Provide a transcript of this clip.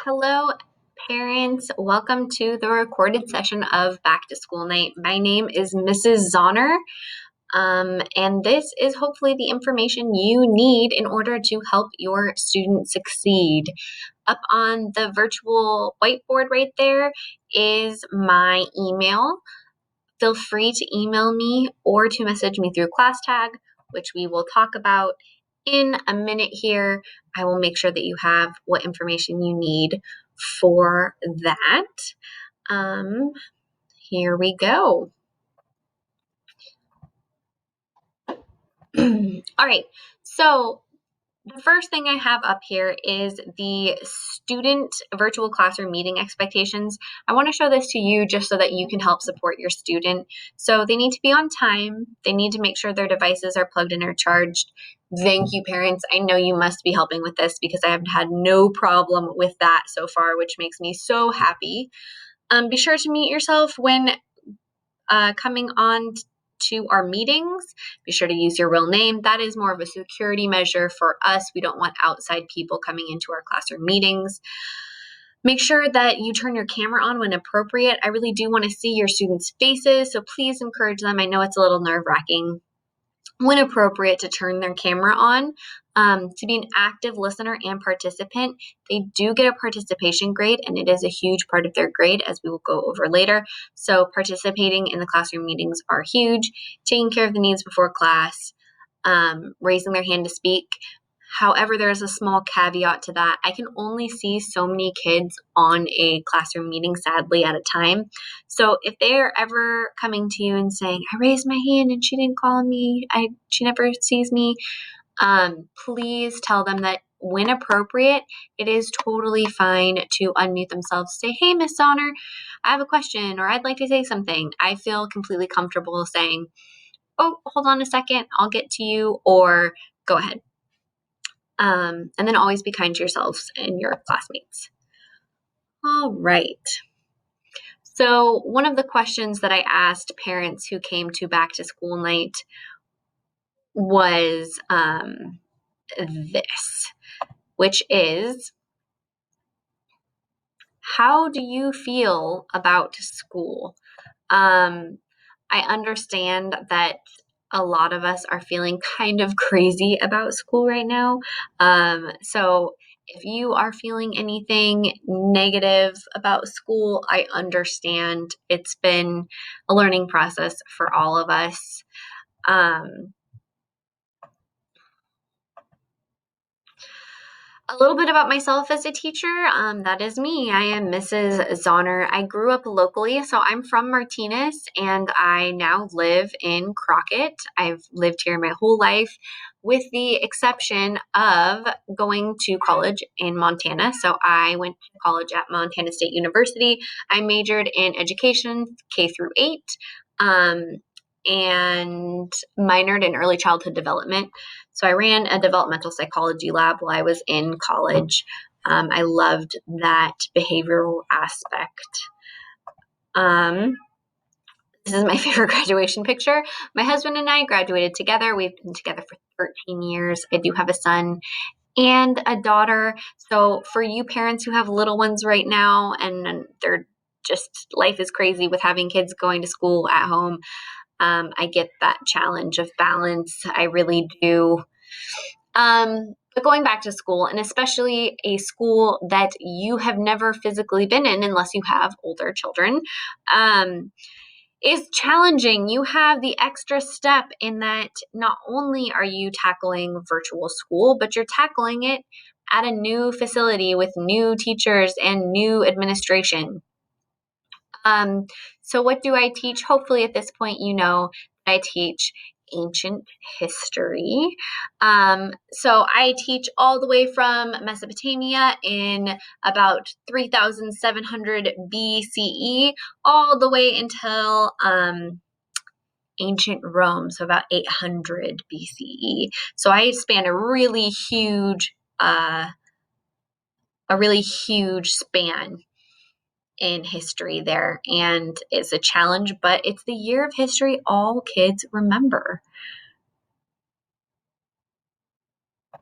Hello, parents. Welcome to the recorded session of Back to School Night. My name is Mrs. Zonner, and this is hopefully the information you need in order to help your student succeed. Up on the virtual whiteboard right there is my email. Feel free to email me or to message me through class tag, which we will talk about in a minute here. I will make sure that you have what information you need for that. Um, Here we go. All right, so the first thing I have up here is the student virtual classroom meeting expectations. I want to show this to you just so that you can help support your student. So they need to be on time. They need to make sure their devices are plugged in or charged. Thank you, parents. I know you must be helping with this because I have had no problem with that so far, which makes me so happy. Be sure to mute yourself when coming on to our meetings. Be sure to use your real name. That is more of a security measure for us. We don't want outside people coming into our classroom meetings. Make sure that you turn your camera on when appropriate. I really do want to see your students' faces, so please encourage them. I know it's a little nerve-wracking when appropriate to turn their camera on. To be an active listener and participant, they do get a participation grade, and it is a huge part of their grade, as we will go over later. So participating in the classroom meetings are huge. Taking care of the needs before class, raising their hand to speak. However, there is a small caveat to that. I can only see so many kids on a classroom meeting, sadly, at a time. So if they are ever coming to you and saying, I raised my hand and she didn't call me, she never sees me, please tell them that when appropriate, it is totally fine to unmute themselves, say, hey, Miss Donner, I have a question, or I'd like to say something. I feel completely comfortable saying, oh, hold on a second, I'll get to you, or go ahead. And then always be kind to yourselves and your classmates. All right. So one of the questions that I asked parents who came to back to school night was this, which is, how do you feel about school? I understand that a lot of us are feeling kind of crazy about school right now. So if you are feeling anything negative about school, I understand. It's been a learning process for all of us. A little bit about myself as a teacher. That is me. I am Mrs. Zonner. I grew up locally, so I'm from Martinez, and I now live in Crockett. I've lived here my whole life, with the exception of going to college in Montana. So I went to college at Montana State University. I majored in education, K through 8, and minored in early childhood development. So I ran a developmental psychology lab while I was in college. I loved that behavioral aspect. This is my favorite graduation picture. My husband and I graduated together. We've been together for 13 years. I do have a son and a daughter. So for you parents who have little ones right now and they're just, life is crazy with having kids going to school at home, I get that challenge of balance. I really do. But going back to school, and especially a school that you have never physically been in unless you have older children, is challenging. You have the extra step in that not only are you tackling virtual school, but you're tackling it at a new facility with new teachers and new administration. So what do I teach? Hopefully at this point, you know, I teach ancient history. So I teach all the way from Mesopotamia in about 3700 BCE, all the way until ancient Rome, so about 800 BCE. So I span a really huge span in history there, and it's a challenge, but it's the year of history all kids remember.